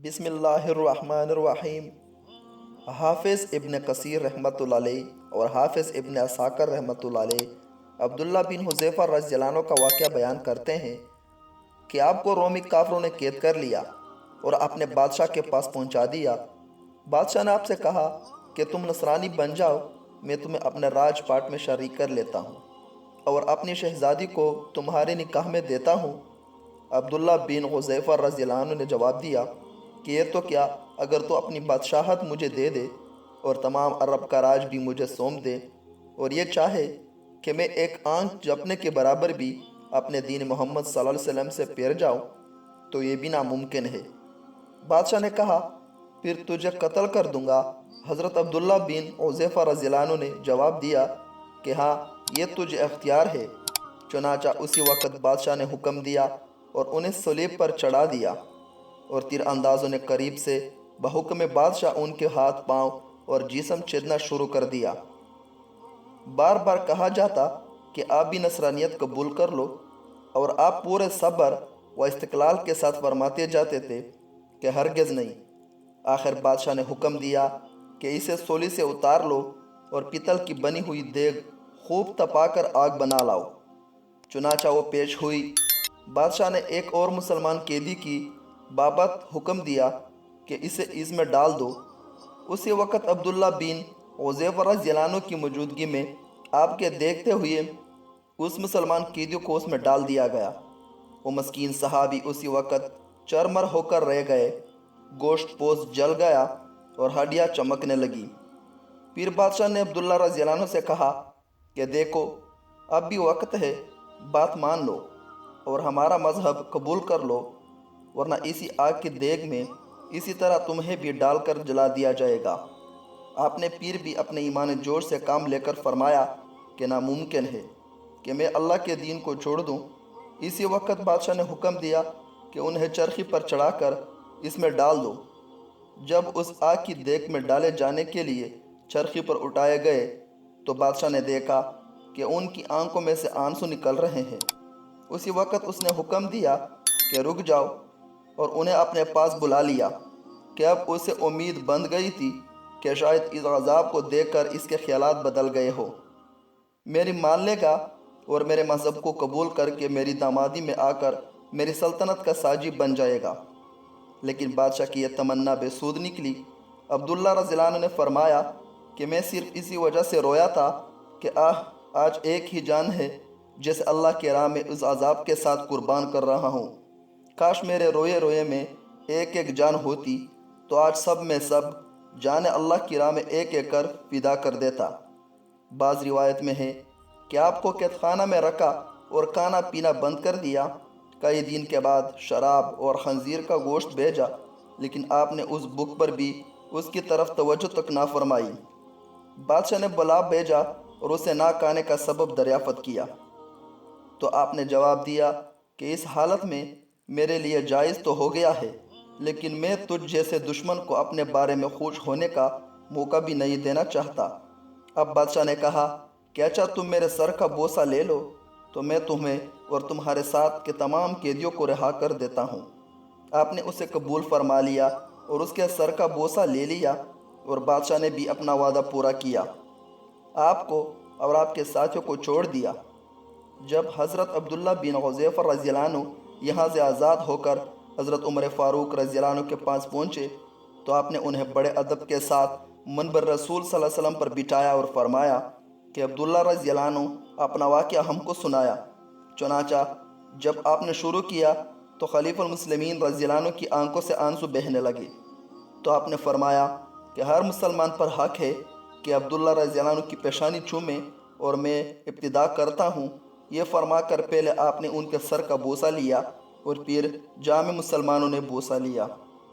बिस्मिल्लाहिर्रहमानिर्रहीम। हाफिज़ इब्न कसीर रहमतुल्लाह अलैह और हाफिज़ इब्न असाकर रहमतुल्लाह अलैह अब्दुल्ला बिन हुज़ैफ़ा रज़ियल्लाहु अन्हु का वाक़या बयान करते हैं कि आपको रोमी काफ़िरों ने कैद कर लिया और अपने बादशाह के पास पहुंचा दिया। बादशाह ने आपसे कहा कि तुम नसरानी बन जाओ, मैं तुम्हें अपने राजपाट में शरीक कर लेता हूँ और अपनी शहज़ादी को तुम्हारे निकाह में देता हूँ। अब्दुल्ला बिन हुज़ैफ़ा रज़ियल्लाहु अन्हु ने जवाब दिया कि ये तो क्या, अगर तो अपनी बादशाहत मुझे दे दे और तमाम अरब का राज भी मुझे सौंप दे और ये चाहे कि मैं एक आंख झपकने के बराबर भी अपने दीन मोहम्मद सल्लल्लाहु अलैहि वसल्लम से पैर जाऊं, तो ये भी नामुमकिन है। बादशाह ने कहा, फिर तुझे कत्ल कर दूंगा। हज़रत अब्दुल्ला बिन हुज़ैफ़ा रज़ियल्लाहु अन्हु ने जवाब दिया कि हाँ, ये तुझे अख्तियार है। चुनांचा उसी वक़्त बादशाह ने हुक्म दिया और उन्हें सलीब पर चढ़ा दिया और तीर अंदाजों ने करीब से बहुक्म बादशाह उनके हाथ पांव और जिस्म छेदना शुरू कर दिया। बार बार कहा जाता कि आप भी नसरानियत कबूल कर लो और आप पूरे सब्र व इस्तक़लाल के साथ फरमाते जाते थे कि हरगिज़ नहीं। आखिर बादशाह ने हुक्म दिया कि इसे सूली से उतार लो और पीतल की बनी हुई देग खूब तपाकर आग बना लाओ। चुनांचा वो पेश हुई। बादशाह ने एक और मुसलमान कैदी की बाबत हुक्म दिया कि इसे इसमें डाल दो। उसी वक़्त अब्दुल्ला बिन हुज़ैफ़ा रज़ियल्लाहु अन्हु की मौजूदगी में आपके देखते हुए उस मुसलमान कैदी को उसमें डाल दिया गया। वो मस्कीन सहाबी उसी वक़्त चरमर होकर रह गए। गोश्त पोश जल गया और हड्डियाँ चमकने लगी। फिर बादशाह ने अब्दुल्ला रज़ियल्लाहु अन्हु से कहा कि देखो, अब भी वक्त है, बात मान लो और हमारा मज़हब कबूल कर लो, वरना इसी आग की देग में इसी तरह तुम्हें भी डालकर जला दिया जाएगा। आपने फिर भी अपने ईमान जोर से काम लेकर फरमाया कि नामुमकिन है कि मैं अल्लाह के दीन को छोड़ दूं। इसी वक्त बादशाह ने हुक्म दिया कि उन्हें चरखी पर चढ़ाकर इसमें डाल दो। जब उस आग की देग में डाले जाने के लिए चरखी पर उठाए गए तो बादशाह ने देखा कि उनकी आंखों में से आंसू निकल रहे हैं। उसी वक्त उसने हुक्म दिया कि रुक जाओ और उन्हें अपने पास बुला लिया कि अब उसे उम्मीद बंध गई थी कि शायद इस अज़ाब को देखकर इसके ख्यालात बदल गए हो, मेरी मान लेगा और मेरे मज़हब को कबूल करके मेरी दामादी में आकर मेरी सल्तनत का साजी बन जाएगा। लेकिन बादशाह की यह तमन्ना बेसूद निकली। अब्दुल्ला रज़ियल्लाहु अन्हु ने फरमाया कि मैं सिर्फ इसी वजह से रोया था कि आज एक ही जान है जैसे अल्लाह के राह में उस अज़ाब के साथ कुर्बान कर रहा हूँ। काश मेरे रोए रोए में एक एक जान होती तो आज सब में सब जान अल्लाह की राह में एक एक कर फिदा कर देता। बाज़ रिवायत में है कि आपको कैदखाना में रखा और खाना पीना बंद कर दिया। कई दिन के बाद शराब और खंजीर का गोश्त भेजा, लेकिन आपने उस भूख पर भी उसकी तरफ तवज्जो तक ना फरमाई। बादशाह ने बुला भेजा और उसे ना खाने का सबब दरियाफ़त किया तो आपने जवाब दिया कि इस हालत में मेरे लिए जायज़ तो हो गया है, लेकिन मैं तुझ जैसे दुश्मन को अपने बारे में खुश होने का मौका भी नहीं देना चाहता। अब बादशाह ने कहा कि अच्छा, तुम मेरे सर का बोसा ले लो तो मैं तुम्हें और तुम्हारे साथ के तमाम कैदियों को रिहा कर देता हूँ। आपने उसे कबूल फरमा लिया और उसके सर का बोसा ले लिया और बादशाह ने भी अपना वादा पूरा किया, आपको और आपके साथियों को छोड़ दिया। जब हज़रत अब्दुल्ला बिन हुज़ैफ़ा रज़ियल्लाहु अन्हु यहाँ से आज़ाद होकर हज़रत उमर फ़ारूक रज़ियल्लाहु अन्हु के पास पहुँचे तो आपने उन्हें बड़े अदब के साथ मनबर रसूल सल्लल्लाहु अलैहि वसल्लम पर बिठाया और फरमाया कि अब्दुल्ला रज़ियल्लाहु अन्हु अपना वाक़या हमको सुनाया। चुनांचा जब आपने शुरू किया तो खलीफुल मुस्लिमीन रज़ियल्लाहु अन्हु की आंखों से आंसू बहने लगे। तो आपने फरमाया कि हर मुसलमान पर हक़ है कि अब्दुल्ला रज़ियल्लाहु अन्हु की पेशानी चूमे और मैं इब्तिदा करता हूँ। ये फरमा कर पहले आपने उनके सर का बोसा लिया और फिर जामे मुसलमानों ने बोसा लिया।